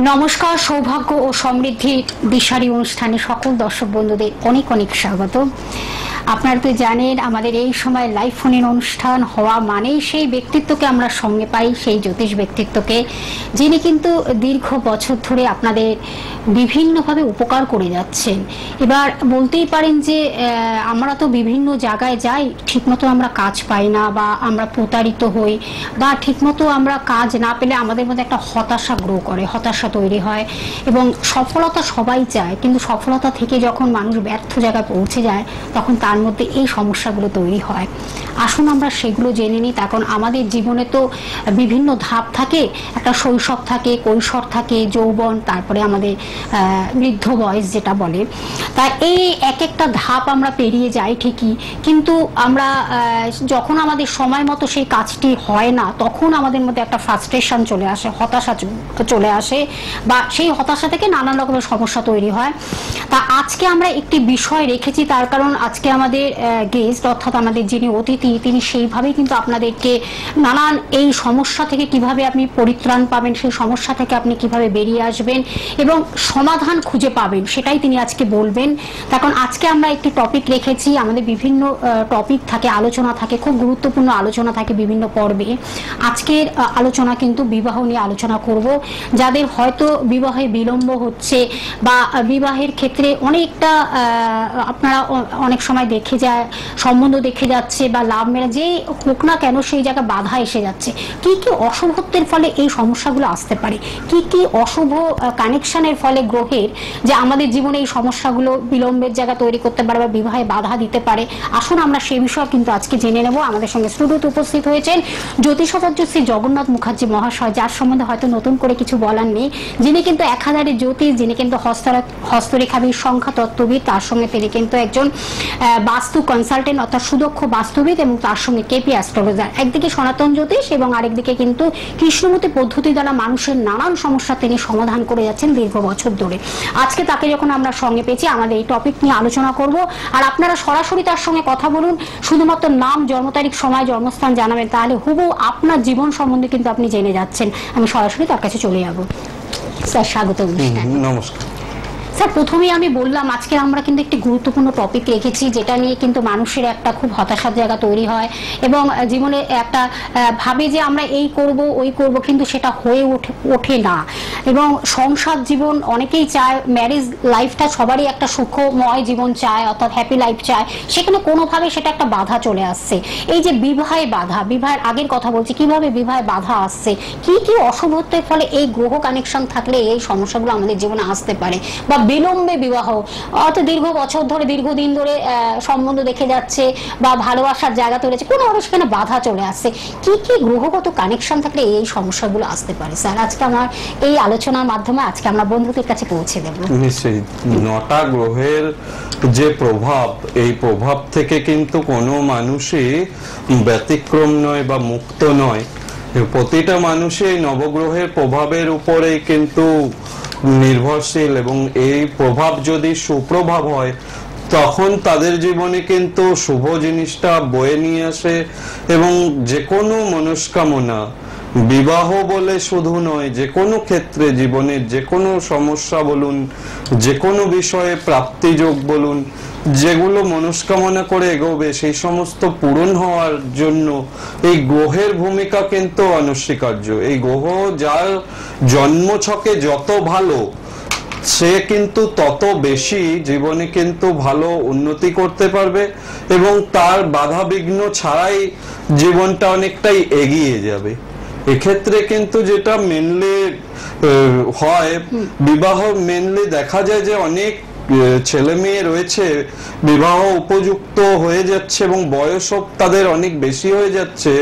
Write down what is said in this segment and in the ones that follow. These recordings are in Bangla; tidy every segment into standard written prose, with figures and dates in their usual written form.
নমস্কার, সৌভাগ্য ও সমৃদ্ধির দিশারি অনুষ্ঠানে সকল দর্শক বন্ধুদের অনেক অনেক স্বাগত। আপনারা তো জানেন আমাদের এই সময় লাইভ ফোনের অনুষ্ঠান হওয়া মানেই সেই ব্যক্তিত্বকে আমরা সঙ্গে পাই, সেই জ্যোতিষ ব্যক্তিত্বকে, যিনি কিন্তু দীর্ঘ বছর ধরে আপনাদের বিভিন্নভাবে উপকার করে যাচ্ছেন। এবার বলতেই পারেন যে আমরা তো বিভিন্ন জায়গায় যাই, ঠিকমতো আমরা কাজ পাই না, বা আমরা প্রতারিত হই, বা ঠিকমতো আমরা কাজ না পেলে আমাদের মধ্যে একটা হতাশা গ্রো করে, হতাশা তৈরি হয়। এবং সফলতা সবাই চায়, কিন্তু সফলতা থেকে যখন মানুষ ব্যর্থ জায়গায় পৌঁছে যায় তখন তার মধ্যে এই সমস্যাগুলো তৈরি হয়। আসুন আমরা সেগুলো জেনে নিই। তখন আমাদের জীবনে তো বিভিন্ন ধাপ থাকে, একটা শৈশব থাকে, কৈশোর থাকে, যৌবন, তারপরে আমাদের বৃদ্ধ বয়স যেটা বলে। তাই এই এক একটা ধাপ আমরা পেরিয়ে যাই ঠিকই, কিন্তু আমরা যখন আমাদের সময় মতো সেই কাজটি হয় না তখন আমাদের মধ্যে একটা ফ্রাস্ট্রেশন চলে আসে, হতাশা চলে আসে, বা সেই হতাশা থেকে নানান রকমের সমস্যা তৈরি হয়। তা আজকে আমরা একটি বিষয় রেখেছি, তার কারণ আজকে আমাদের গেস্ট অর্থাৎ আমাদের যিনি অতিথি তিনি সেইভাবেই কিন্তু আপনাদেরকে নানান এই সমস্যা থেকে কিভাবে আপনি পরিত্রাণ পাবেন, সেই সমস্যা থেকে আপনি কিভাবে বেরিয়ে আসবেন এবং সমাধান খুঁজে পাবেন সেটাই তিনি আজকে বলবেন। তখন আজকে আমরা একটি টপিক রেখেছি, আমাদের বিভিন্ন টপিক থাকে, আলোচনা থাকে, খুব গুরুত্বপূর্ণ আলোচনা থাকে বিভিন্ন পর্বে। আজকের আলোচনা কিন্তু বিবাহ নিয়ে আলোচনা করব। যাদের হয়তো বিবাহে বিলম্ব হচ্ছে বা বিবাহের ক্ষেত্রে অনেকটা আপনারা অনেক সময় দেখে যায় সম্বন্ধ দেখে যাচ্ছে বা লাভ ম্যারেজ যে হোক না কেন সেই জায়গায় বাধা এসে যাচ্ছে। কি কি অশুভত্বের ফলে এই সমস্যাগুলো আসতে পারে, কি কি অশুভ কানেকশনের ফলে গ্রহের যে আমাদের জীবনে এই সমস্যাগুলো বিলম্বের জায়গা তৈরি করতে পারে বা বিবাহে বাধা দিতে পারে। আসুন আমরা সেই বিষয়ে কিন্তু আজকে জেনে নেব। আমাদের সঙ্গে স্টুডিওতে উপস্থিত হয়েছেন জ্যোতিষাচার্য শ্রী জগন্নাথ মুখার্জি মহাশয়, যার সম্বন্ধে হয়তো নতুন করে কিছু বলার নেই। যিনি কিন্তু 1000 জ্যোতিষ, যিনি কিন্তু হস্তরেখাবিদ, সংখ্যা তত্ত্ববিদ, তার সঙ্গে তিনি কিন্তু একজন বাস্তু কনসালটেন্ট অর্থাৎ সুদক্ষ বাস্তুবিদ, এবং তার সঙ্গে কেপি অ্যাস্ট্রোলজার। একদিকে সনাতন জ্যোতিষ এবং আরেকদিকে কিন্তু কৃষ্ণমূর্তি পদ্ধতি দ্বারা মানুষের নানান সমস্যা তিনি সমাধান করে যাচ্ছেন দীর্ঘ বছর ধরে। আজকে তাকে যখন আমরা সঙ্গে পেয়েছি আমাদের এই টপিক নিয়ে আলোচনা করব। আর আপনারা সরাসরি তার সঙ্গে কথা বলুন, শুধুমাত্র নাম, জন্ম তারিখ, সময়, জন্মস্থান জানাবেন, তাহলে হুবহু আপনার জীবন সম্বন্ধে কিন্তু আপনি জেনে যাচ্ছেন। আমি সরাসরি তার কাছে চলে যাব। স্যার স্বাগত অনুষ্ঠানে। নমস্কার স্যার, প্রথমেই আমি বললাম আজকে আমরা কিন্তু একটি গুরুত্বপূর্ণ টপিক রেখেছি, যেটা নিয়ে কিন্তু মানুষের একটা খুব হতাশার জায়গা তৈরি হয় এবং জীবনে একটা ভাবে যে আমরা এই করব ওই করব, কিন্তু সেটা হয়ে ওঠে না। এবং সংসার জীবন অনেকেই চায়, ম্যারেজ লাইফটা সবারই একটা সুখময় জীবন চায় অর্থাৎ হ্যাপি লাইফ চায়, সেখানে কোনোভাবে সেটা একটা বাধা চলে আসছে। এই যে বিবাহে বাধা, বিবাহের আগের কথা বলছি, কিভাবে বিবাহে বাধা আসছে, কি কি অশুভত্বের ফলে এই গ্রহ কানেকশন থাকলে এই সমস্যাগুলো আমাদের জীবনে আসতে পারে, বা বিলম্বে বিবাহ অর্থাৎ দীর্ঘ বছর ধরে দীর্ঘদিন ধরে সম্বন্ধ দেখে যাচ্ছে বা ভালোবাসার জায়গা তৈরি হচ্ছে, কোনোভাবে সেখানে বাধা চলে আসছে, কি কি গ্রহগত কানেকশন থাকলে এই সমস্যাগুলো আসতে পারে। স্যার আজকে আমার এই আলোচনার মাধ্যমে আজকে আমরা বন্ধুদের কাছে পৌঁছে দেব। নিশ্চয়ই 9টা গ্রহের যে প্রভাব, এই প্রভাব থেকে কিন্তু কোনো মানুষই ব্যতিক্রম নয় বা মুক্ত নয়। প্রতিটা মানুষই নবগ্রহের প্রভাবের উপরে কিন্তু নির্ভরশীল, এবং এই প্রভাব যদি সুপ্রভাব হয় তখন তাদের জীবনে কিন্তু শুভ জিনিসটা বয়ে নিয়ে আসে। এবং যে কোনো মনস্কামনা, বিবাহ বলে শুধু নয়, যে কোনো ক্ষেত্রে জীবনের যে কোনো সমস্যা বলুন, যে কোনো বিষয়ে প্রাপ্তিযোগ বলুন, যেগুলো মনস্কামনা করে এগোবে সেই সমস্ত পূরণ হওয়ার জন্য এই গ্রহের ভূমিকা কিন্তু অনস্বীকার্য। এই গ্রহ যার জন্মছকে যত ভালো, সে কিন্তু তত বেশি জীবনে কিন্তু ভালো উন্নতি করতে পারবে এবং তার বাধা বিঘ্ন ছাড়াই জীবনটা অনেকটাই এগিয়ে যাবে। এক্ষেত্রে কিন্তু যেটা মেনলি হয়, বিবাহ মেনলি দেখা যায় যে অনেক ছেলে মেয়ে রয়েছে বিবাহ উপযুক্ত হয়ে যাচ্ছে এবং বয়সও তাদের অনেক বেশি হয়ে যাচ্ছে,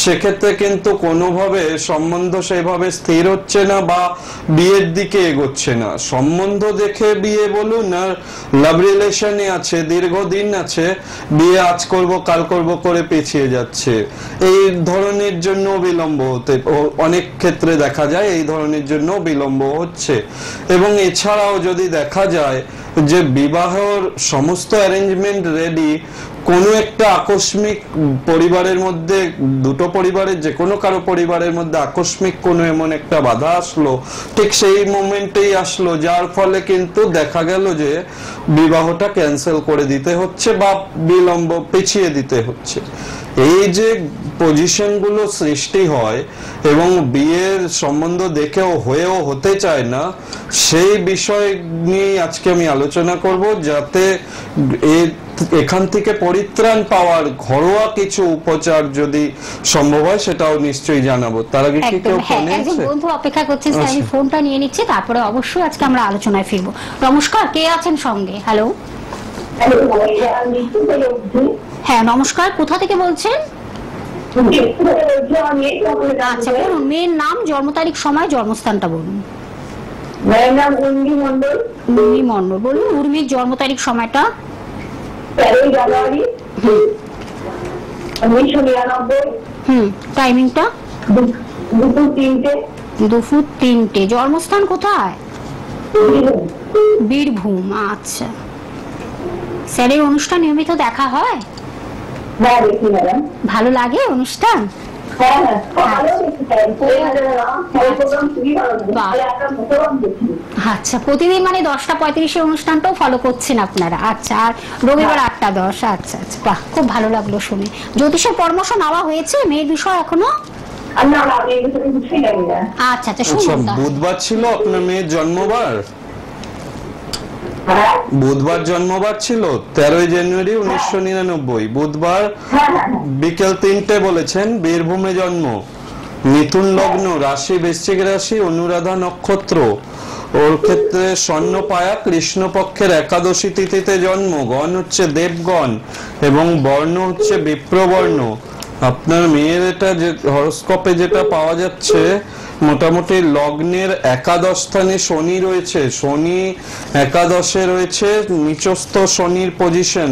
সেক্ষেত্রে কিন্তু কোনোভাবে সম্বন্ধ সেভাবে স্থির হচ্ছে না বা বিয়ের দিকে এগোচ্ছে না। সম্বন্ধ দেখে বিয়ে বলুন আর লাভ রিলেশনে আছে, দীর্ঘদিন আছে, বিয়ে আজ করব কাল করব করে পিছিয়ে যাচ্ছে। এই ধরনের জন্য বিলম্ব হতে অনেক ক্ষেত্রে দেখা যায়, এই ধরনের জন্য বিলম্ব হচ্ছে। এবং এছাড়াও যদি দেখা যায় যে বিবাহের সমস্ত অ্যারেঞ্জমেন্ট রেডি, কোনো একটা আকস্মিক পরিবারের মধ্যে, দুটো পরিবারের যে কোনো কারো পরিবারের মধ্যে আকস্মিক কোনো এমন একটা বাধা আসলো, ঠিক সেই মোমেন্টেই আসলো, যার ফলে কিন্তু দেখা গেল যে বিবাহটা ক্যান্সেল করে দিতে হচ্ছে বা বিলম্ব পিছিয়ে দিতে হচ্ছে। এই যে পজিশন গুলো সৃষ্টি হয় এবং বিয়ের সম্বন্ধ দেখেও হয়েও হতে চায় না, সেই বিষয় নিয়ে আজকে আমি আলোচনা করব, যাতে এখান থেকে পরিত্রাণ পাওয়ার ঘরোয়া কিছু উপচার যদি সম্ভব হয় সেটাও নিশ্চয়ই জানাবো। তার আগে কি কেউ ফোনে একজন আছে? বন্ধু অপেক্ষা করছেন, স্যার আমি ফোনটা নিয়ে নিচ্ছি, তারপরে অবশ্যই আজকে আমরা আলোচনায় ফিরবো। নমস্কার, কে আছেন সঙ্গে? হ্যালো। হ্যাঁ নমস্কার, কোথা থেকে বলছেন? আচ্ছা বলুন, মেয়ের নাম, জন্ম তারিখ, সময়, জন্মস্থানটা বলুন। মেয়ের নাম উর্মি মন্ডল। উর্মি মন্ডল, বলুন উর্মির জন্ম তারিখ, সময়টা। 13 জানুয়ারি 1999। টাইমিংটা? দুপুর 3টে। দুপুর 3টে। জন্মস্থান কোথায়? বীরভূম। আচ্ছা স্যার, এই অনুষ্ঠান নিয়মিত দেখা হয়? হ্যাঁ দেখি ম্যাডাম। ভালো লাগে অনুষ্ঠান? হ্যাঁ হ্যাঁ ভালো দেখি স্যার। প্রোগ্রাম খুবই ভালো লাগে। তাহলে একটা প্রোগ্রাম দেখি। আচ্ছা, প্রতিদিন মানে 10:35 অনুষ্ঠানটাও ফলো করছেন আপনারা? আচ্ছা, আর রবিবার 8:10। আচ্ছা আচ্ছা, বাহ, খুব ভালো লাগলো শুনে। জ্যোতিষের পরামর্শ নেওয়া হয়েছে মেয়ের বিষয় এখনো? না না, আমি এই বিষয়ে কিছুই জানি না। আচ্ছা আচ্ছা, আচ্ছা, শুনুন। বুধবার ছিল আপনার মেয়ের জন্মবার? হ্যাঁ বুধবার জন্মবার ছিল, 13 জানুয়ারি 1999 বুধবার হ্যাঁ হ্যাঁ। বিকেল 3টে বলেছেন। বীরভূমে জন্ম, মিথুন লগ্ন, রাশি বৃশ্চিক রাশি, অনুরাধা নক্ষত্র। ওর ক্ষেত্রে স্বর্ণপায়া, কৃষ্ণপক্ষের একাদশী তিথিতে জন্ম, গণ হচ্ছে দেবগণ এবং বর্ণ হচ্ছে বিপ্রবর্ণ। আপনার মেয়ের এটা যে হরোস্কোপে যেটা পাওয়া যাচ্ছে, মোটামুটি লগ্নের একাদশ স্থানে শনি রয়েছে, শনি একাদশে রয়েছে, নিচস্থ শনির পজিশন।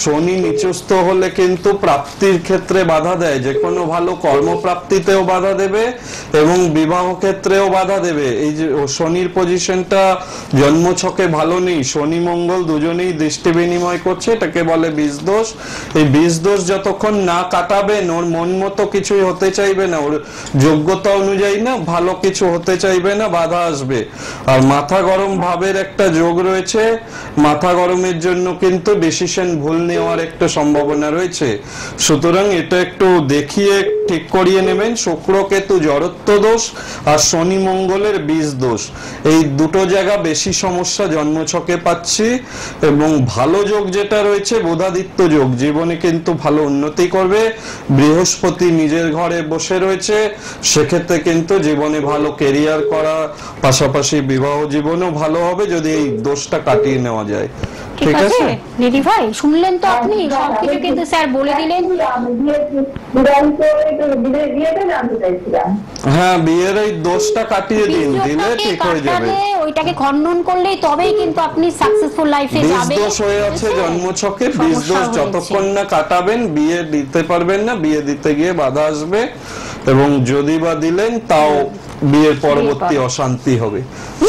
শনি নিচস্থ হলে কিন্তু প্রাপ্তির ক্ষেত্রে বাধা দেয়, যে কোনো ভালো কর্মপ্রাপ্তিতেও বাধা দেবে এবং বিবাহ ক্ষেত্রেও বাধা দেবে। এই যে শনির পজিশনটা জন্মছকে ভালো নেই, শনি মঙ্গল দুজনেই দৃষ্টি বিনিময় করছে, এটাকে বলে বীজদোষ। এই বীজদোষ যতক্ষণ না কাটাবেন, ওর মন মতো কিছুই হতে চাইবে না, ওর যোগ্যতা অনুযায়ী না ভালো কিছু হতে চাইবে না, বাধা আসবে। আর মাথা গরম ভাবের একটা যোগ রয়েছে, মাথা গরমের জন্য কিন্তু ডিসিশন ভুল নেওয়ার একটা সম্ভাবনা রয়েছে। সুতরাং এটা একটু দেখিয়ে ঠিক করিয়ে নেবেন। শুক্র কেতু জড়ত্ব দোষ আর শনি মঙ্গলের বীজ দোষ, এই দুটো জায়গা বেশি সমস্যা জন্মছকে পাচ্ছি। এবং ভালো যোগ যেটা রয়েছে বুধাদিত্য যোগ, জীবনে কিন্তু ভালো উন্নতি করবে। বৃহস্পতি নিজের ঘরে বসে রয়েছে, সেক্ষেত্রে কিন্তু জীবনে ভালো কেরিয়ার করা, পাশাপাশি বিবাহ জীবনও ভালো হবে যদি এই দোষটা কাটিয়ে নেওয়া যায়। ঠিক আছে দিদি ভাই, শুনলেন তো আপনি, সবকিছু কিন্তু স্যার বলে দিলেন। হ্যাঁ, বিয়ের এই দোষটা কাটিয়ে দিন, দিলে ঠিক হয়ে যাবে। ওইটাকে খণ্ডন করলেই তবেই কিন্তু আপনি সাকসেসফুল লাইফে যাবেন। বীজদোষ হয়ে আছে জন্মছকে, বীজদোষ যতক্ষণ না কাটাবেন বিয়ে দিতে পারবেন না, বিয়ে দিতে গিয়ে বাধা আসবে এবং যদি বা দিলেন তাও বিয়ের পরবর্তী অশান্তি হবে।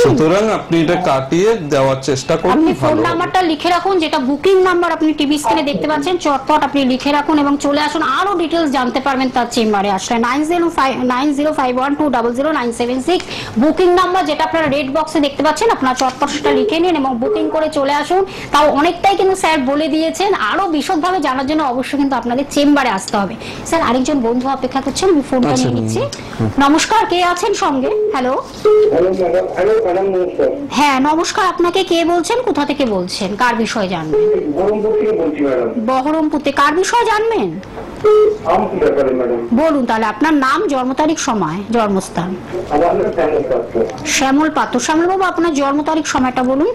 সুতরাং আপনি এটা কাটিয়ে দেওয়ার চেষ্টা করুন। আপনি ফোন নাম্বারটা লিখে রাখুন, যেটা বুকিং নাম্বার আপনি টিভি স্ক্রিনে দেখতে পাচ্ছেন, চটপট আপনি লিখে রাখুন এবং চলে আসুন। আরো ডিটেলস জানতে পারবেন তার চেম্বারে আসলে। 9051200976 বুকিং নাম্বার, যেটা আপনারা রেড বক্সে দেখতে পাচ্ছেন। আপনারা চটপট সেটা লিখে নিন এবং বুকিং করে চলে আসুন। তাও অনেকটাই কিন্তু স্যার বলে দিয়েছেন, আরো বিশদভাবে জানার জন্য অবশ্যই কিন্তু আপনাদের চেম্বারে আসতে হবে। স্যার, আরেকজন বন্ধু অপেক্ষা করছেন, আমি ফোনটা নিয়ে নিচ্ছি। নমস্কার, কে আছেন সঙ্গে? হ্যালো। হ্যাঁ নমস্কার, আপনাকে কে বলছেন, কোথা থেকে বলছেন, কার বিষয় জানবেন? বহরমপুর থেকে। কার বিষয় জানবেন বলুন তাহলে। আপনার নাম, জন্ম তারিখ, সময়, জন্মস্থান। শ্যামল পাত্র। শ্যামল বাবু, আপনার জন্ম তারিখ, সময়টা বলুন।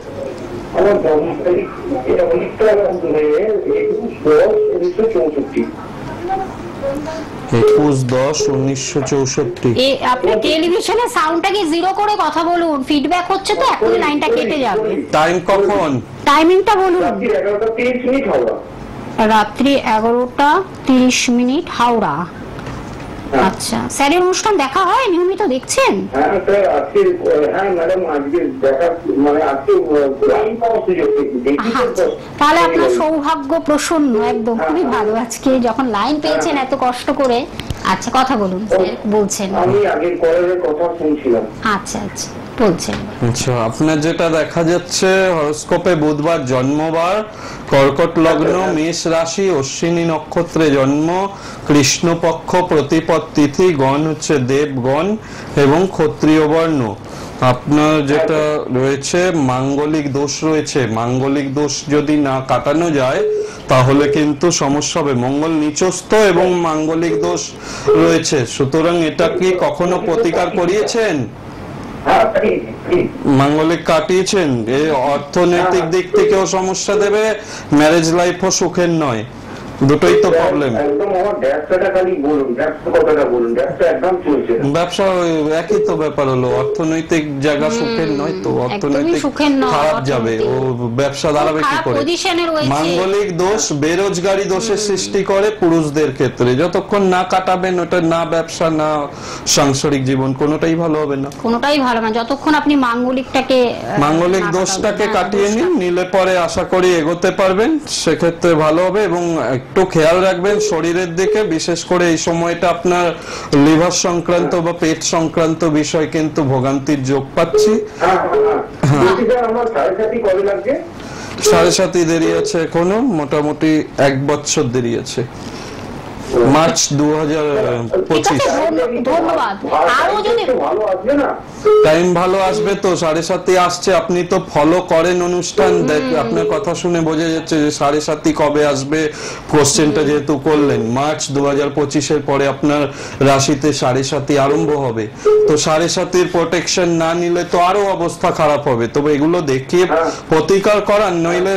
21/10/1964। আপনি টেলিভিশনে সাউন্ডটাকে জিরো করে কথা বলুন, ফিডব্যাক হচ্ছে তো, এখনই লাইনটা কেটে যাবে। টাইম কখন? টাইমিংটা বলুন। রাত্রি 11:30 হাওড়া। আচ্ছা, স্যারের অনুষ্ঠান দেখা হয়, নিয়মিত দেখছেন? হ্যাঁ স্যার, আজকে হ্যাঁ ম্যাডাম, আজকে দেখা মানে আজকে লাইন পাওয়ার সুযোগ দেখি। আচ্ছা, তাহলে আপনার সৌভাগ্য প্রসন্ন একদম, খুবই ভালো। আজকে যখন লাইন পেয়েছেন এত কষ্ট করে। আচ্ছা, কথা বলুন, স্যার বলছেন। আমি আগের কলেজের কথা শুনছিলাম। আচ্ছা আচ্ছা, বলছেন। আচ্ছা, আপনার যেটা দেখা যাচ্ছে হরোস্কোপে বুধবার জন্মবার, কর্কট লগ্ন, মেষ রাশি, অশ্বিনী নক্ষত্রে জন্ম, কৃষ্ণপক্ষ, প্রতিপদ তিথি, গণ হচ্ছে দেবগণ এবং ক্ষত্রিয় বর্ণ। আপনার যেটা রয়েছে মাঙ্গলিক দোষ রয়েছে, মাঙ্গলিক দোষ যদি না কাটানো যায় তাহলে কিন্তু সমস্যা হবে। মঙ্গল নিচস্থ এবং মাঙ্গলিক দোষ রয়েছে, সুতরাং এটা কি কখনো প্রতিকার করিয়েছেন? মাঙ্গলিক কাটিয়েছেন? এই অর্থনৈতিক দিক থেকেও সমস্যা দেবে, ম্যারেজ লাইফও সুখের নয়, দুটোই তো প্রবলেম। একদম আমার ব্যবসাটা খালি বলুন, ব্যবসা কথাটা বলুন, ব্যবসা একদম চলছে না। ব্যবসা একই তো ব্যাপার হলো, অর্থনৈতিক জায়গা সুখের নয় তো, অর্থনৈতিক খারাপ যাবে, ও ব্যবসা দাঁড়াবে কি করে? মাঙ্গলিক দোষ বেরোজগারি দোষের সৃষ্টি করে পুরুষদের ক্ষেত্রে, যতক্ষণ না কাটাবেন ওটা, না ব্যবসা না সাংসারিক জীবন, কোনোটাই ভালো হবে না। কোনোটাই ভালো না যতক্ষণ আপনি মাঙ্গলিক দোষটাকে কাটিয়ে নিলে পরে আশা করি এগোতে পারবেন, সেক্ষেত্রে ভালো হবে। এবং একটু খেয়াল রাখবেন শরীরের দিকে, বিশেষ করে এই সময়টা আপনার লিভার সংক্রান্ত বা পেট সংক্রান্ত বিষয় কিন্তু ভোগান্তির যোগ পাচ্ছি। সাড়ে সাতই দেরি আছে এখনো, মোটামুটি 1 বছর দেরি আছে, মার্চ 2025। ধন্যবাদ। আরো যদি টাইম ভালো আসবে তো, 7.5 আসছে। আপনি তো ফলো করেন অনুষ্ঠান, আপনার কথা শুনে বোঝা যাচ্ছে যে 7.5 কবে আসবে। কোশ্চেনটা যেহেতু করলেন, মার্চ 2025-এর পরে আপনার রাশিতে 7.5 আরম্ভ হবে, তো 7.5 প্রোটেকশন না নিলে তো আরো অবস্থা খারাপ হবে। তবে এগুলো দেখিয়ে প্রতিকার করান, নইলে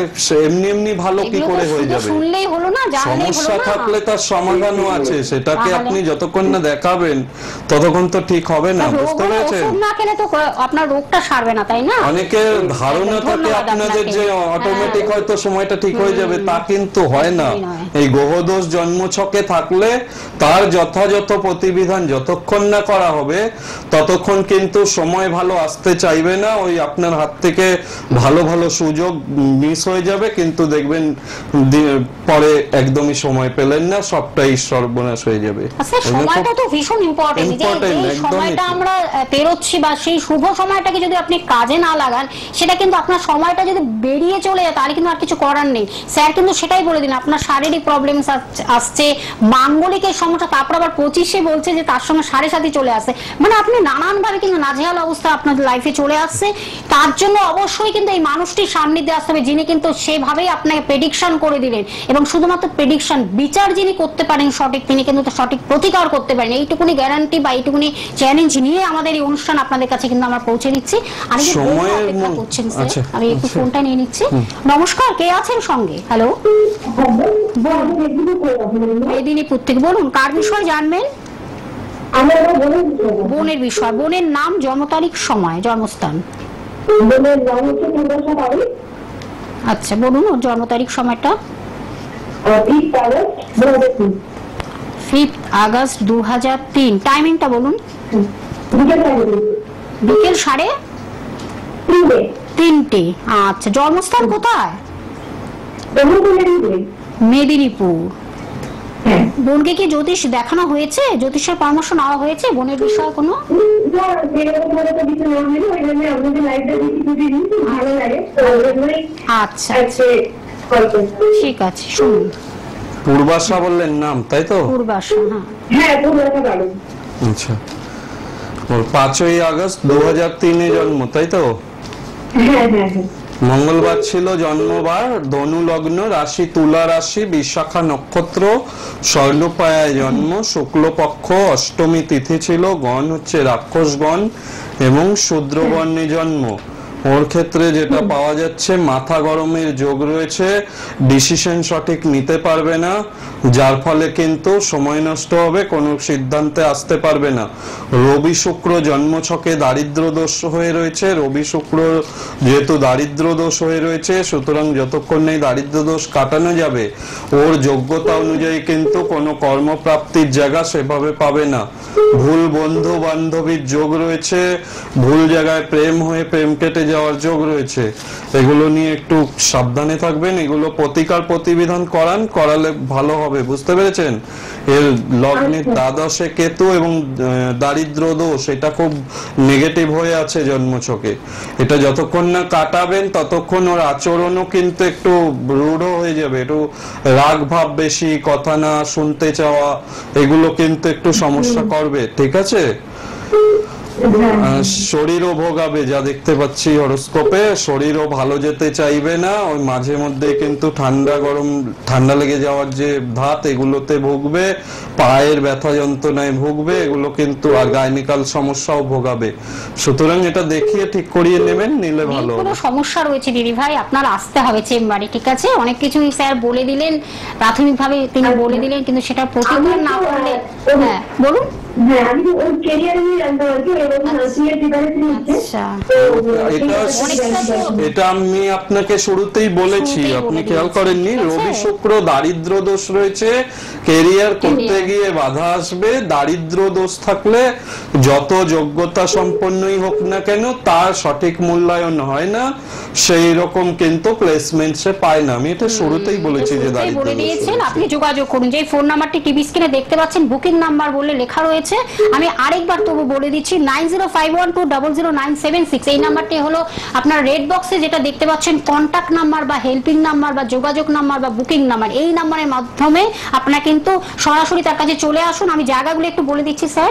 এমনি এমনি ভালো কি করে হয়ে যাবে। সমস্যা থাকলে তার সমাধানও আছে, সেটাকে আপনি যতক্ষণ না দেখাবেন ততক্ষণ তো ঠিক হবে না, বুঝতে পেরেছেন? আপনার রোগটা সারবে না, তাই না? অনেকের ধারণা থাকে আপনাদের যে অটোমেটিক হয়তো সময়টা ঠিক হয়ে যাবে, তা কিন্তু হয় না। এই গ্রহদোষ জন্মছকে থাকলে তার যথাযথ প্রতিবিধান যতক্ষণ না করা হবে ততক্ষণ কিন্তু সময় ভালো আসতে চাইবে না। ওই আপনার হাত থেকে ভালো ভালো সুযোগ মিস হয়ে যাবে, কিন্তু দেখবেন পরে একদমই সময় পেলেন না, সবটাই সর্বনাশ হয়ে যাবে। সময়টা তো ভীষণ ইম্পর্টেন্ট, যে সময়টা আমরা পেরোচ্ছি বা সেই শুভ সময়টাকে যদি আপনি কাজে না লাগান, সেটা কিন্তু আপনার সময়টা যদি বেরিয়ে চলে যায় তাহলে কিন্তু আর কিছু করার নেই। স্যার কিন্তু সেটাই বলে দিন, আপনার শারীরিক প্রবলেম আসছে, মাঙ্গলিকের সমস্যা, তারপর আবার 25-এ বলছে যে তার সঙ্গে 7.5 চলে আসছে, মানে আপনি নানান ভাবে কিন্তু নাজেহাল অবস্থা আপনার লাইফে চলে আসছে। তার জন্য অবশ্যই কিন্তু এই মানুষটির সান্নিধ্যে আসতে হবে, যিনি কিন্তু সেভাবেই আপনাকে প্রেডিকশন করে দিলেন। এবং শুধুমাত্র প্রেডিকশন, বিচার যিনি করতে পারেন সঠিক, তিনি কিন্তু সঠিক প্রতিকার করতে পারেন। এইটুকুনি গ্যারান্টি বা এইটুকুনি চ্যালেঞ্জ নিয়ে আমাদের এই অনুষ্ঠান আপনাদের কাছে কিন্তু আমরা পৌঁছে দিচ্ছি। আমি একটু ফোনটা নিয়ে নিচ্ছি। নমস্কার, কে আছেন সঙ্গে? হ্যালো, মেদিনীপুর থেকে। বলুন, কার বিষয় জানবেন? বোনের বিষয়। বোনের নাম, জন্ম তারিখ, সময়, জন্মস্থান। আচ্ছা, বলুন ওর জন্ম তারিখ, সময়টা। 5 আগস্ট 2003। টাইমিংটা বলুন। বিকেল 3:30। আচ্ছা, জন্মস্থান কোথায়? মেদিনীপুর। বোনকে কি জ্যোতিষ দেখানো হয়েছে? জ্যোতিষের পরামর্শ নেওয়া হয়েছে বোনের বিষয়ে কোনো? আচ্ছা, ঠিক আছে, শুনুন। পূর্বাশা বললেন নাম, তাই তো? পূর্বাশা, হ্যাঁ পূর্বাশা ভালো। আচ্ছা, 5ই আগস্ট 2003-এ জন্ম, তাই তো? মঙ্গলবার ছিল জন্মবার, ধনু লগ্ন, রাশি তুলা রাশি, বিশাখা নক্ষত্র, স্বর্ণপায়ায় জন্ম, শুক্লপক্ষ, অষ্টমী তিথি ছিল, গণ হচ্ছে রাক্ষসগণ এবং শূদ্রবর্ণে জন্ম। ওর ক্ষেত্রে যেটা পাওয়া যাচ্ছে, মাথা গরমের যোগ রয়েছে, ডিসিশন সঠিক নিতে পারবে না, যার ফলে কিন্তু সময় নষ্ট হবে, কোনো সিদ্ধান্তে আসতে পারবে না। রবি শুক্র জন্মছকে দারিদ্র দোষ হয়ে রয়েছে, রবি শুক্র যেহেতু দারিদ্র দোষ হয়ে রয়েছে, সুতরাং যতক্ষণ নেই দারিদ্র দোষ কাটানো যাবে ওর যোগ্যতা অনুযায়ী কিন্তু কোনো কর্মপ্রাপ্তির জায়গা সেভাবে পাবে না। ভুল বন্ধু বান্ধবীর যোগ রয়েছে, ভুল জায়গায় প্রেম হয়ে প্রেম কেটে যাওয়ার যোগ রয়েছে, এগুলো নিয়ে একটু সাবধানে থাকবেন। এগুলো প্রতিকার প্রতিবিধান করালে ভালো হবে, বুঝতে পেরেছেন? এর লগ্নের দ্বাদশে কেতু এবং দারিদ্র দোষ, এটা খুব নেগেটিভ হয়ে আছে জন্মছকে। এটা যতক্ষণ না কাটাবেন ততক্ষণ ওর আচরণও কিন্তু একটু রূঢ় হয়ে যাবে, একটু রাগ ভাব বেশি, কথা না শুনতে চাওয়া, এগুলো কিন্তু একটু সমস্যা করবে, ঠিক আছে? শরীরও ভোগাবে, যা দেখতে পাচ্ছি হরোস্কোপে, শরীরও ভালো যেতে চাইবে না, ওই মাঝে মধ্যে কিন্তু ঠান্ডা লেগে যাওয়ার যে ধাত, এগুলোতে ভুগবে, পায়ের ব্যথা যন্ত্রণায় ভুগবে, এগুলো কিন্তু আর গাইনিকাল সমস্যাও ভোগাবে। সুতরাং এটা দেখিয়ে ঠিক করিয়ে নেবেন, নিলে ভালো হবে। কোনো সমস্যা রয়েছে দিদি ভাই, আপনার আসতে হবে চেম্বারে, ঠিক আছে? অনেক কিছুই স্যার বলে দিলেন, প্রাথমিকভাবে তিনি বলে দিলেন, কিন্তু সেটা প্রতিকার না করলে। হ্যাঁ বলুন। হ্যাঁ, আমি ওই ক্যারিয়ার নিয়ে জানতে পারছি এবং সিএ প্রিপারেশন নিচ্ছে। এটা আমি আপনাকে শুরুতেই বলেছি, আপনি খেয়াল করেননি। রবি শুক্র দারিদ্র দোষ রয়েছে, ক্যারিয়ার করতে গিয়ে বাধা আসবে। দারিদ্র দোষ থাকলে যত যোগ্যতা সম্পন্নই হোক না কেন তার সঠিক মূল্যায়ন হয় না, সেই রকম কিন্তু প্লেসমেন্ট সে পায় না। আমি এটা শুরুতেই বলেছি যে দারিদ্র বলে দিয়েছেন। আপনি যোগাযোগ করুন, যে ফোন নাম্বারটি টিভি স্ক্রিনে দেখতে পাচ্ছেন, বুকিং নাম্বার বলে লেখা রয়েছে। আমি আরেকবার তবু বলে দিচ্ছি, 9051200976, এই নাম্বারটি হলো আপনার রেড বক্সে যেটা দেখতে পাচ্ছেন কন্টাক্ট নাম্বার বা হেল্পিং নাম্বার বা যোগাযোগ নাম্বার বা বুকিং নাম্বার। এই নাম্বারের মাধ্যমে আপনারা কিন্তু সরাসরি তার কাছে চলে আসুন। আমি জায়গাগুলো একটু বলে দিচ্ছি স্যার,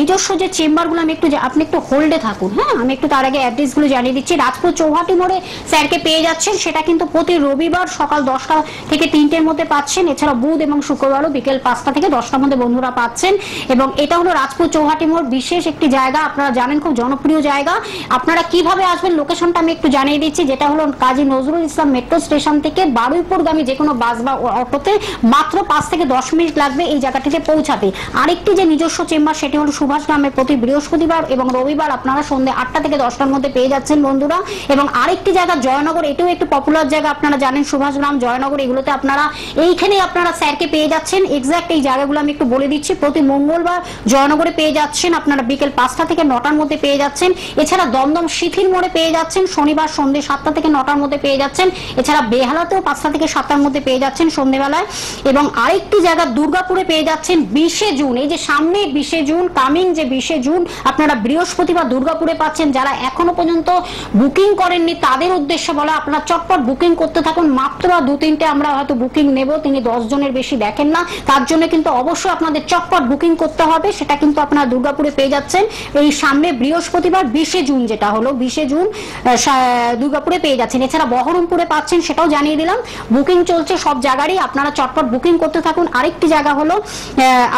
নিজস্ব যে চেম্বারগুলো আমি আপনি একটু হোল্ডে থাকুন। হ্যাঁ, আমি একটু তার আগে অ্যাড্রেসগুলো জানিয়ে দিচ্ছি। রাজপুর চৌহাটি মোড়ে স্যারকে পেয়ে যাচ্ছেন, সেটা কিন্তু প্রতি রবিবার সকাল 10টা থেকে 3টের মধ্যে পাচ্ছেন। এছাড়া বুধ এবং শুক্রবারও বিকেল 5টা থেকে 10টার মধ্যে বন্ধুরা পাচ্ছেন। এবং এটা হলো রাজপুর চৌহাটি মোড়, বিশেষ একটি জায়গা, আপনারা জানেন খুব জনপ্রিয় জায়গা। আপনারা কিভাবে আসবেন লোকেশনটা আমি একটু জানিয়ে দিচ্ছি। যেটা হলো কাজী নজরুল ইসলাম মেট্রো স্টেশন থেকে বারুইপুরগামী যে কোনো বাস বা অটোতে মাত্র 5 থেকে 10 মিনিট লাগবে এই জায়গাটিতে পৌঁছাতে। আরেকটি যে নিজস্ব চেম্বার সেটি হলো সুভাষ গ্রামে, প্রতি বৃহস্পতিবার এবং রবিবার আপনারা সন্ধ্যে 8টা থেকে 10টার মধ্যে পেয়ে যাচ্ছেন বন্ধুরা। এবং আরেকটি জায়গা জয়নগর, এটাও একটু পপুলার জায়গা, আপনারা জানেন সুভাষ গ্রাম, জয়নগর, এগুলোতে আপনারা এইখানে আপনারা স্যারকে পেয়ে যাচ্ছেন। এক্সাক্ট এই জায়গাগুলো আমি একটু বলে দিচ্ছি। প্রতি মঙ্গলবার জয়নগরে পেয়ে যাচ্ছেন আপনারা বিকেল 5টা থেকে 9টার মধ্যে পেয়ে যাচ্ছেন। এছাড়া দমদম শিথির মোড়ে পেয়ে যাচ্ছেন শনিবার সন্ধ্যে 7টা থেকে 9টার মধ্যে পেয়ে যাচ্ছেন। এছাড়া বেহালাতেও 5টা থেকে 7টার মধ্যে পেয়ে যাচ্ছেন সন্ধ্যেবেলায়। এবং আরেকটি জায়গা দুর্গাপুরে পেয়ে যাচ্ছেন 20শে জুন, এই যে সামনে 20শে জুন, কামিং যে 20শে জুন আপনারা বৃহস্পতিবার দুর্গাপুরে পাচ্ছেন। যারা এখনো পর্যন্ত বুকিং করেননি তাদের উদ্দেশ্যে বলা, আপনারা চটপট বুকিং করতে থাকুন। মাত্র 2-3টে আমরা হয়তো বুকিং নেব, তিনি 10 জনের বেশি দেখেন না, তার জন্য কিন্তু অবশ্যই আপনাদের চটপট বুকিং করতে হবে। সেটা কিন্তু আপনারা দুর্গাপুরে পেয়ে যাচ্ছেন এই সামনে বৃহস্পতিবার 20শে জুন, যেটা হলো 20শে জুন দুর্গাপুরে পেয়ে যাচ্ছেন। এছাড়া বহরমপুরে পাচ্ছেন, সেটাও জানিয়ে দিলাম। বুকিং চলছে সব জায়গারই, আপনারা চটপট বুকিং করতে থাকুন। আরেকটি জায়গা হলো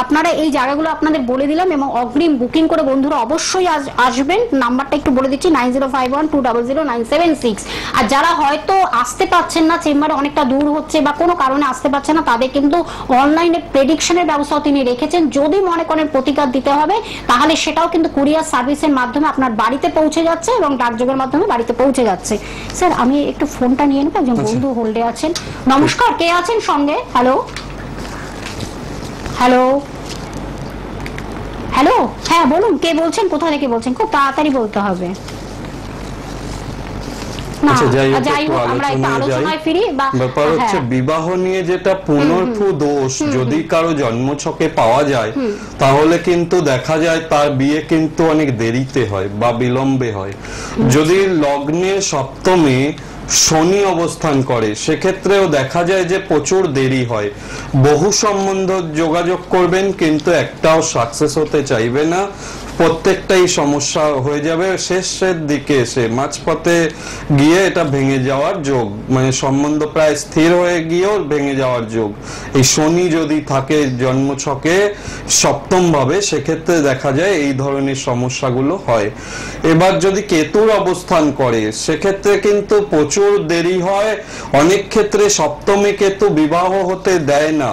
আপনারা এই জায়গাগুলো আপনাদের বলে দিলাম এবং অগ্রিম বুকিং করে বন্ধুরা অবশ্যই আসবেন। নাম্বারটা একটু বলে দিচ্ছি, 9051200976। আর যারা হয়তো আসতে পারছেন না, চেম্বারে অনেকটা দূর হচ্ছে বা কোনো কারণে আসতে পারছে না, তাদের কিন্তু অনলাইনে প্রেডিকশনের ব্যবস্থাও তিনি রেখেছেন। যদি মনে করেন প্রতিকার দিতে হবে তাহলে সেটাও কিন্তু কুরিয়ার সার্ভিসের মাধ্যমে আপনার বাড়িতে পৌঁছে যাচ্ছে এবং ডাকযোগের মাধ্যমে বাড়িতে পৌঁছে যাচ্ছে। স্যার আমি একটু ফোনটা নিয়ে নেব, একজন বন্ধু হোল্ডে আছেন। নমস্কার, কে আছেন সঙ্গে? হ্যালো হ্যালো হ্যালো, হ্যাঁ বলুন, কে বলছেন, কোথা থেকে বলছেন? খুব তাড়াতাড়ি বলতে হবে। বিবাহ নিয়ে যেটা পুনর্ভূ দোষ যদি কারো জন্মছকে পাওয়া যায় তাহলে কিন্তু দেখা যায় তার বিয়ে কিন্তু অনেক দেরিতে হয় বা বিলম্বে হয়। যদি লগ্নে সপ্তমে শনি অবস্থান করে সেক্ষেত্রেও দেখা যায় যে প্রচুর দেরি হয়। বহু সম্বন্ধ যোগাযোগ করবেন কিন্তু একটাও সাকসেস হতে চাইবে না। প্রত্যেকটাই সমস্যা হয়ে যাবে, শেষের দিকে এসে মাঝপথে গিয়ে এটা ভেঙে যাওয়ার যোগ, মানে সম্বন্ধ প্রায় স্থির হয়ে গিয়েও ভেঙে যাওয়ার যোগ। এই শনি যদি থাকে জন্মছকে সপ্তম ভাবে, সেক্ষেত্রে দেখা যায় এই ধরনের সমস্যাগুলো হয়। এবার যদি কেতুর অবস্থান করে সেক্ষেত্রে কিন্তু প্রচুর দেরি হয়, অনেক ক্ষেত্রে সপ্তমে কেতু বিবাহ হতে দেয় না,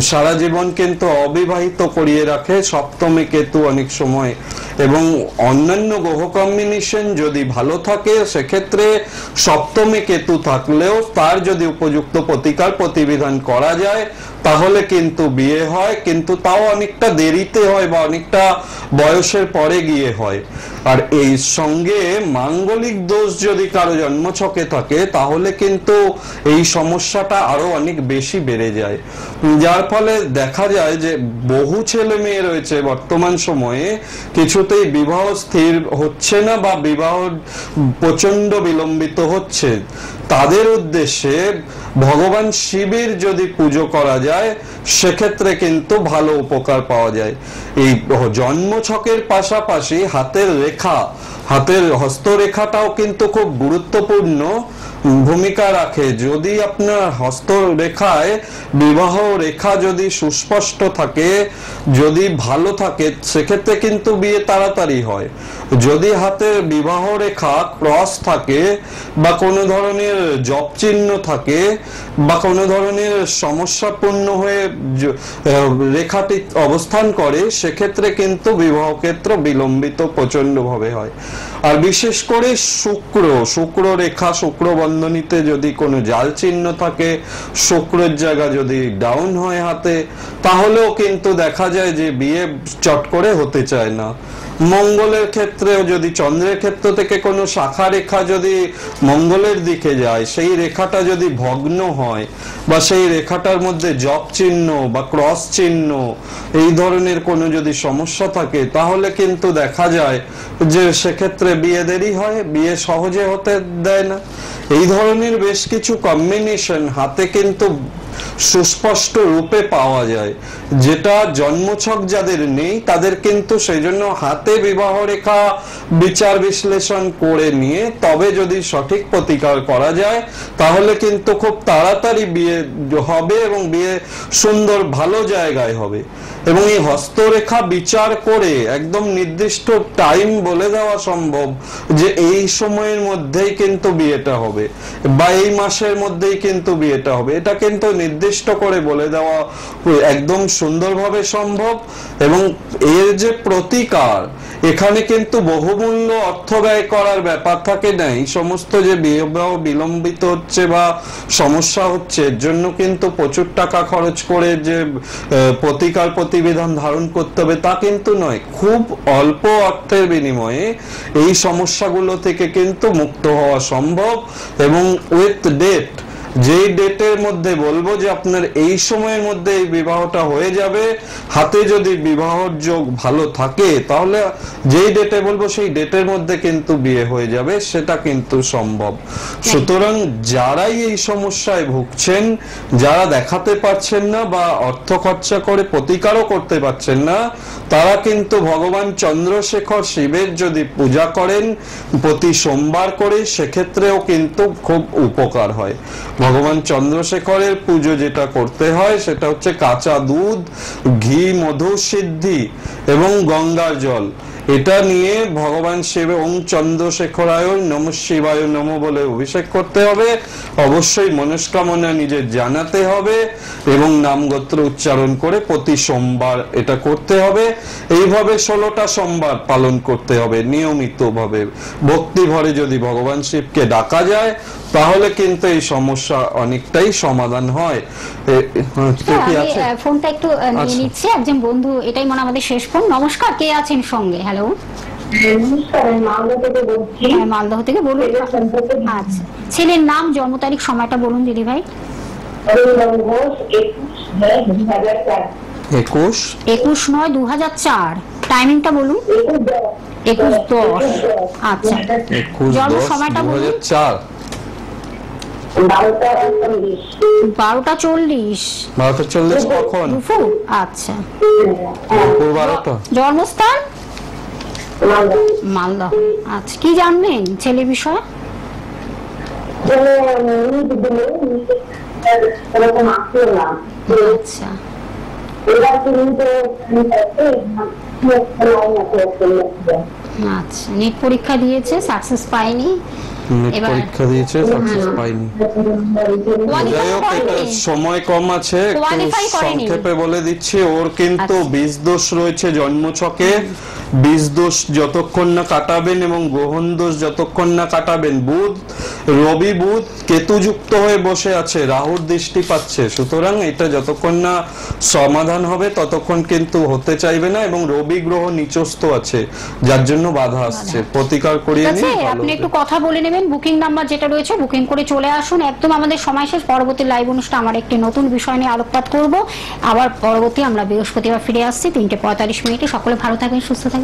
সারা জীবন কিন্তু অবিবাহিত করিয়ে রাখে সপ্তমে কেতু অনেক সময়। এবং অন্যান্য গ্রহ কম্বিনেশন যদি ভালো থাকে সেক্ষেত্রে সপ্তমে কেতু থাকলেও তার যদি উপযুক্ত প্রতিকার প্রতিবিধান করা যায় তাহলে কিন্তু বিয়ে হয়, কিন্তু তাও অনেকটা দেরিতে হয় বা অনেকটা বয়সের পরে গিয়ে হয়। আর এই সঙ্গে মাঙ্গলিক দোষ যদি কারো জন্মছকে থাকে তাহলে কিন্তু এই সমস্যাটা আরো অনেক বেশি বেড়ে যায়, যার ফলে দেখা যায় যে বহু ছেলে মেয়ে রয়েছে বর্তমান সময়ে কিছুতেই বিবাহ স্থির হচ্ছে না বা বিবাহ প্রচন্ড বিলম্বিত হচ্ছে। তাদের উদ্দেশ্যে ভগবান শিবের যদি পুজো করা যায় সেক্ষেত্রে কিন্তু ভালো উপকার পাওয়া যায়। এই জন্মছকের পাশাপাশি হাতের রেখা, হাতের হস্তরেখাটাও কিন্তু খুব গুরুত্বপূর্ণ ভূমিকা রাখে। যদি আপনার হস্তরেখায় বিবাহ রেখা যদি সুস্পষ্ট থাকে, যদি ভালো থাকে, সেক্ষেত্রে কিন্তু বিয়ে তাড়াতাড়ি হয়। যদি হাতের বিবাহ রেখা ক্রস থাকে বা কোনো ধরনের জপ চিহ্ন থাকে বা কোনো ধরনের সমস্যাপূর্ণ হয়ে রেখাটি অবস্থান করে সেক্ষেত্রে কিন্তু বিবাহ ক্ষেত্র বিলম্বিত প্রচন্ড ভাবে হয়। আর বিশেষ করে শুক্র রেখা, শুক্র বন্ধনীতে যদি কোনো জাল চিহ্ন থাকে, শুক্রের জায়গা যদি ডাউন হয় হাতে, তাহলেও কিন্তু দেখা যায় যে বিয়ে চট করে হতে চায় না। মঙ্গলের ক্ষেত্রেও যদি চন্দ্রের ক্ষেত্র থেকে কোনো শাখা রেখা যদি মঙ্গলের দিকে যায়, সেই রেখাটা যদি ভগ্ন হয় বা সেই রেখাটার মধ্যে জপ চিহ্ন বা ক্রস চিহ্ন এই ধরনের কোনো যদি সমস্যা থাকে তাহলে কিন্তু দেখা যায় যে সেক্ষেত্রে বিয়ে দেরি হয়, বিয়ে সহজে হতে দেয় না। এই ধরনের বেশ কিছু কম্বিনেশন হাতে কিন্তু সুস্পষ্ট রূপে পাওয়া যায়, যেটা জন্মছক যাদের নেই তাদের কিন্তু সেই জন্য হাতে বিবাহ রেখা বিচার বিশ্লেষণ করে নিয়ে তবে যদি সঠিক প্রতিকার করা যায় তাহলে কিন্তু খুব তাড়াতাড়ি বিয়ে হবে এবং বিয়ে সুন্দর ভালো জায়গায় হবে। এবং এই হস্তরেখা বিচার করে একদম নির্দিষ্ট টাইম বলে দেওয়া সম্ভব যে এই সময়ের মধ্যেই কিন্তু বিয়েটা হবে বা এই মাসের মধ্যেই কিন্তু বিয়েটা হবে, এটা কিন্তু নির্দিষ্ট করে বলে দেওয়া একদম সুন্দরভাবে সম্ভব। এবং এর যে প্রতিকার, এখানে কিন্তু বহুমূল্য অর্থ ব্যয় করার ব্যাপার থাকে না। এই সমস্ত যে বিবাহ বিলম্বিত হচ্ছে বা সমস্যা হচ্ছে এর জন্য কিন্তু প্রচুর টাকা খরচ করে যে প্রতিকার প্রতিবিধান ধারণ করতে হবে তা কিন্তু নয়। খুব অল্প অর্থের বিনিময়ে এই সমস্যাগুলো থেকে কিন্তু মুক্ত হওয়া সম্ভব। এবং উইথ ডেট, যেই ডেটের মধ্যে বলবো যে আপনার এই সময়ের মধ্যে এই বিবাহটা হয়ে যাবে, হাতে যদি বিবাহর যোগ ভালো থাকে তাহলে যেই ডেটে বলবো সেই ডেটের মধ্যে কিন্তু বিয়ে হয়ে যাবে, সেটা কিন্তু সম্ভব। সুতরাং যারাই এই সমস্যায় ভুগছেন, যারা দেখাতে পারছেন না বা অর্থ খরচা করে প্রতিকারও করতে পারছেন না, তারা কিন্তু ভগবান চন্দ্রশেখর শিবের যদি পূজা করেন প্রতি সোমবার করে সেক্ষেত্রেও কিন্তু খুব উপকার হয়। ভগবান চন্দ্রশেখরের পুজো যেটা করতে হয় সেটা হচ্ছে কাঁচা দুধ, ঘি, মধু, সিদ্ধি এবং গঙ্গার জল, এটা নিয়ে ভগবান শিব ওং চন্দ্রশেখরায় নমঃ শিবায় নমঃ বলে অভিষেক করতে হবে। অবশ্যই মনস্কামনা নিজের জানাতে হবে এবং নামগোত্র উচ্চারণ করে প্রতি সোমবার এটা করতে হবে। এইভাবে 16টা সোমবার পালন করতে হবে নিয়মিত ভাবে। ভক্তি ভরে যদি ভগবান শিবকে ডাকা যায় তাহলে কিন্তু এই সমস্যা অনেকটাই সমাধান হয়। ফোনটা একটু নিয়ে নিচ্ছে একজন বন্ধু, এটাই মনে আমাদের শেষ ফোন। নমস্কার, কে আছেন সঙ্গে? হ্যালো, মালদহ থেকে বলুন। আচ্ছা, ছেলের নাম, জন্ম তারিখ, সময়টা বলুন দিদি ভাই। 21/9/2004, টাইমিংটা বলুন। 21:10। আচ্ছা, জন্ম সময়টা বলুন। 12:40। কখন? আচ্ছা, দুপুর 12টা। জন্মস্থান মালদহ। আচ্ছা, কি জানবেন ছেলে বিষয়ে? আচ্ছা, আচ্ছা, নেট পরীক্ষা দিয়েছে, সাকসেস পায়নি। নেট এবার- পরীক্ষা দিয়েছে, সাকসেস পাইনি। যাই হোক, এটা সময় কম আছে, একটু Qualify করেনি। সংক্ষেপে বলে দিচ্ছি। ওর কিন্তু বীজ দোষ রয়েছে জন্মছকে। বীজ দোষ যতক্ষণ না কাটাবেন এবং গ্রহণ দোষ যতক্ষণ না কাটাবেন, রবি বুধ কেতু যুক্ত হয়ে বসে আছে, রাহুর দৃষ্টি পাচ্ছে। সুতরাং এটা যতক্ষণ না সমাধান হবে ততক্ষণ কিন্তু হতে চাইবে না, এবং রবি গ্রহ নিচস্থ আছে, যার জন্য বাধা আসছে। প্রতিকার করিয়ে ঠিক নিন, আছে, ভালো আপনি হবে। একটু কথা বলে নেবেন। বুকিং নাম্বার যেটা রয়েছে বুকিং করে চলে আসুন। একদম আমাদের সময় শেষ। পরবর্তী লাইভ অনুষ্ঠানে আমার একটি নতুন বিষয় নিয়ে আলোকপাত করব। আবার পরবর্তী আমরা বৃহস্পতিবার ফিরে আসছি 3:45। সকলে ভালো থাকবেন, সুস্থ থাকবেন।